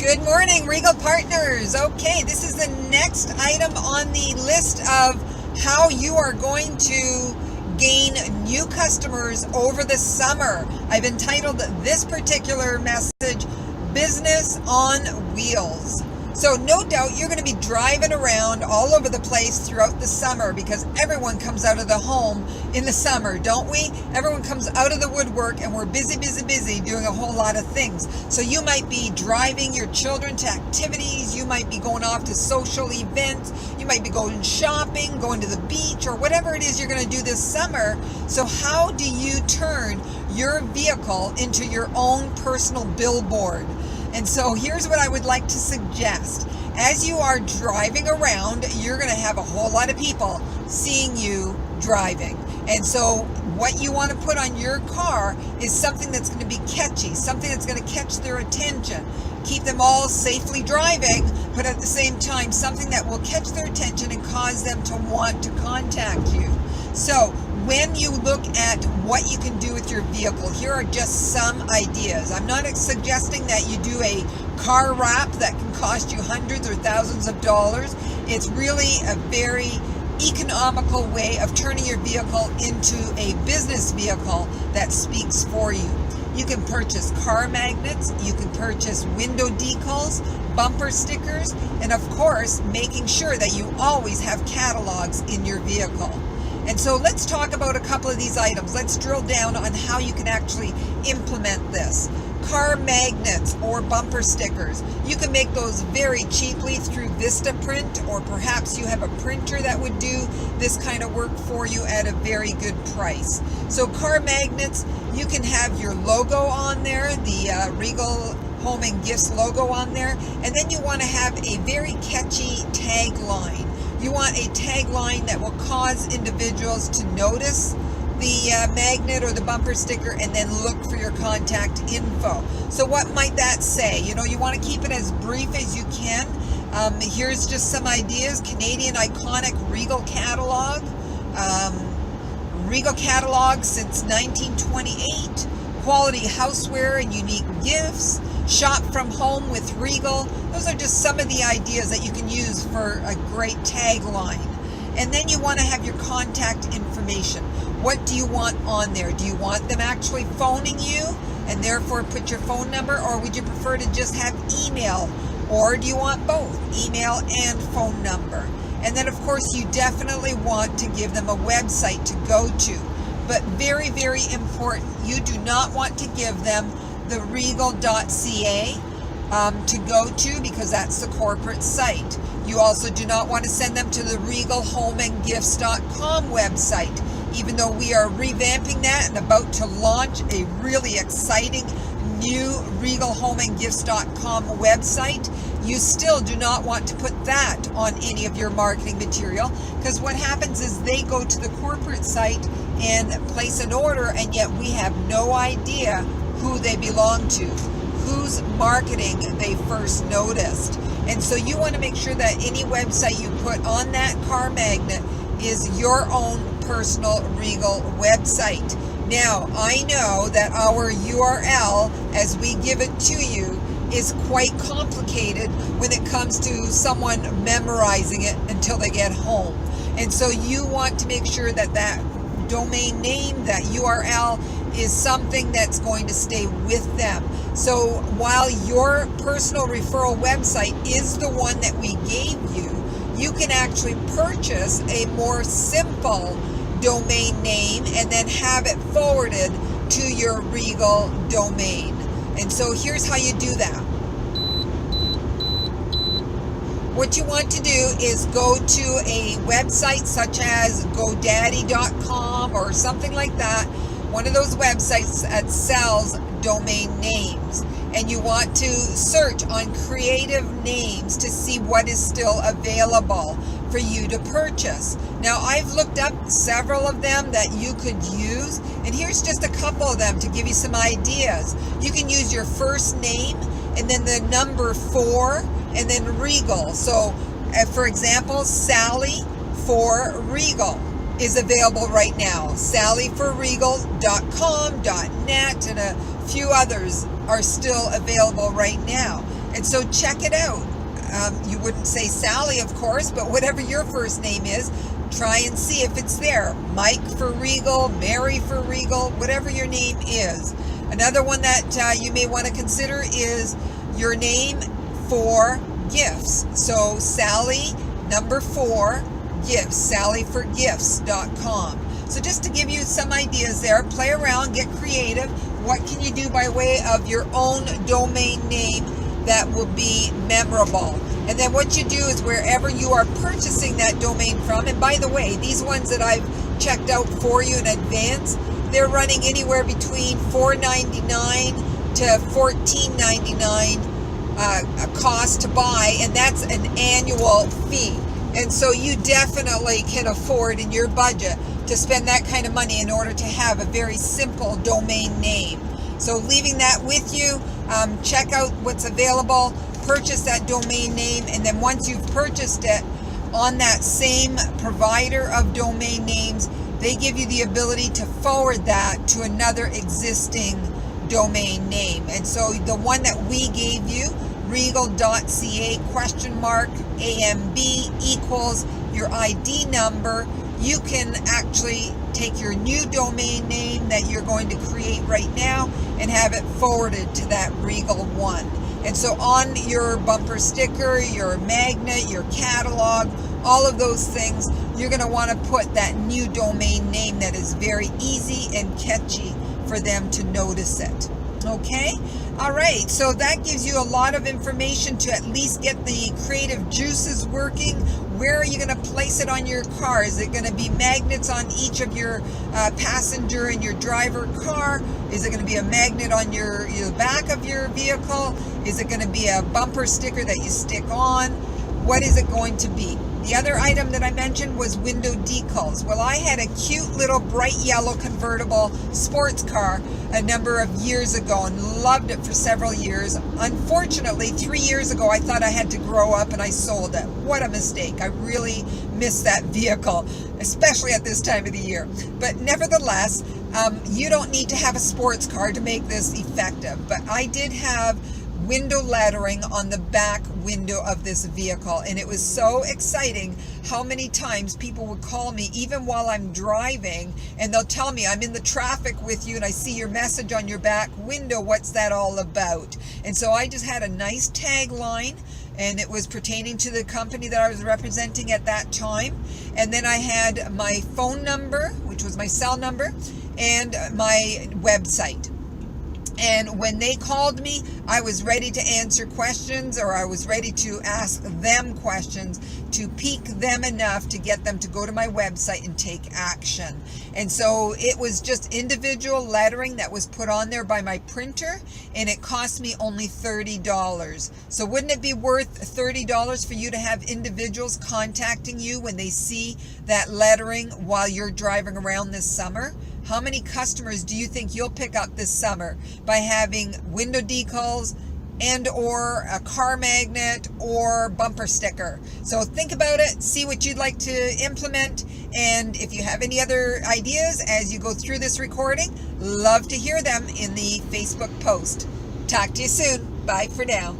Good morning, Regal partners. Okay, this is the next item on the list of how you are going to gain new customers over the summer. I've entitled this particular message, Business on Wheels. So no doubt you're going to be driving around all over the place throughout the summer because everyone comes out of the home in the summer, don't we? Everyone comes out of the woodwork and we're busy doing a whole lot of things. So you might be driving your children to activities, you might be going off to social events, you might be going shopping, going to the beach, or whatever it is you're going to do this summer. So how do you turn your vehicle into your own personal billboard? And so here's what I would like to suggest. As you are driving around, you're going to have a whole lot of people seeing you driving. And so what you want to put on your car is something that's going to be catchy, something that's going to catch their attention, keep them all safely driving, but at the same time, something that will catch their attention and cause them to want to contact you. So when you look at what you can do with your vehicle, here are just some ideas. I'm not suggesting that you do a car wrap that can cost you hundreds or thousands of dollars. It's really a very economical way of turning your vehicle into a business vehicle that speaks for you. You can purchase car magnets, you can purchase window decals, bumper stickers, and of course, making sure that you always have catalogs in your vehicle. And so let's talk about a couple of these items. Let's drill down on how you can actually implement this. Car magnets or bumper stickers. You can make those very cheaply through Vistaprint, or perhaps you have a printer that would do this kind of work for you at a very good price. So car magnets, you can have your logo on there, the Regal Home and Gifts logo on there, and then you want to have a very catchy tagline. You want a tagline that will cause individuals to notice the magnet or the bumper sticker and then look for your contact info. So what might that say? You know, you want to keep it as brief as you can. Here's just some ideas. Canadian iconic Regal catalog. Regal catalog since 1928. Quality houseware and unique gifts. Shop from home with Regal. Those are just some of the ideas that you can use for a great tagline. And then you want to have your contact information. What do you want on there? Do you want them actually phoning you and therefore put your phone number, or would you prefer to just have email? Or do you want both, email and phone number? And then of course you definitely want to give them a website to go to. But very, very important, you do not want to give them the regal.ca to go to, because that's the corporate site. You also do not want to send them to the regalhomeandgifts.com website. Even though we are revamping that and about to launch a really exciting new regalhomeandgifts.com website, you still do not want to put that on any of your marketing material, because what happens is they go to the corporate site and place an order, and yet we have no idea who they belong to, whose marketing they first noticed. And so you want to make sure that any website you put on that car magnet is your own personal Regal website. Now, I know that our URL, as we give it to you, is quite complicated when it comes to someone memorizing it until they get home. And so you want to make sure that that domain name, that URL, is something that's going to stay with them. So while your personal referral website is the one that we gave you, you can actually purchase a more simple domain name and then have it forwarded to your Regal domain. And so here's how you do that. What you want to do is go to a website such as GoDaddy.com or something like that, one of those websites that sells domain names. And you want to search on creative names to see what is still available for you to purchase. Now, I've looked up several of them that you could use, and here's just a couple of them to give you some ideas. You can use your first name and then the number 4 and then Regal. So, for example, Sally for Regal is available right now. sallyforregal.com, .net, and a few others are still available right now. And so check it out. You wouldn't say Sally, of course, but whatever your first name is, try and see if it's there. Mike for Regal, Mary for Regal, whatever your name is. Another one that you may want to consider is your name for gifts. So Sally, number 4, gifts, sallyforgifts.com. So just to give you some ideas there, play around, get creative. What can you do by way of your own domain name that will be memorable? And then what you do is wherever you are purchasing that domain from, and by the way, these ones that I've checked out for you in advance, they're running anywhere between $4.99 to $14.99 a cost to buy, and that's an annual fee. And so you definitely can afford in your budget to spend that kind of money in order to have a very simple domain name. So leaving that with you, check out what's available, purchase that domain name, and then once you've purchased it on that same provider of domain names, they give you the ability to forward that to another existing domain name. And so the one that we gave you, regal.ca !AMB equals your ID number, you can actually take your new domain name that you're going to create right now and have it forwarded to that Regal one. And so on your bumper sticker, your magnet, your catalog, all of those things, you're going to want to put that new domain name that is very easy and catchy for them to notice it. Okay? All right, so that gives you a lot of information to at least get the creative juices working. Where are you going to place it on your car? Is it going to be magnets on each of your passenger and your driver car? Is it going to be a magnet on your back of your vehicle? Is it going to be a bumper sticker that you stick on? What is it going to be? The other item that I mentioned was window decals. Well, I had a cute little bright yellow convertible sports car a number of years ago and loved it for several years. Unfortunately, 3 years ago, I thought I had to grow up and I sold it. What a mistake. I really miss that vehicle, especially at this time of the year. But nevertheless, you don't need to have a sports car to make this effective. But I did have window lettering on the back window of this vehicle, and it was so exciting how many times people would call me even while I'm driving, and they'll tell me, I'm in the traffic with you and I see your message on your back window, what's that all about? And so I just had a nice tagline, and it was pertaining to the company that I was representing at that time. And then I had my phone number, which was my cell number, and my website. And when they called me, I was ready to answer questions, or I was ready to ask them questions to pique them enough to get them to go to my website and take action. And so it was just individual lettering that was put on there by my printer, and it cost me only $30. So wouldn't it be worth $30 for you to have individuals contacting you when they see that lettering while you're driving around this summer? How many customers do you think you'll pick up this summer by having window decals and or a car magnet or bumper sticker? So think about it, see what you'd like to implement, and if you have any other ideas as you go through this recording, love to hear them in the Facebook post. Talk to you soon. Bye for now.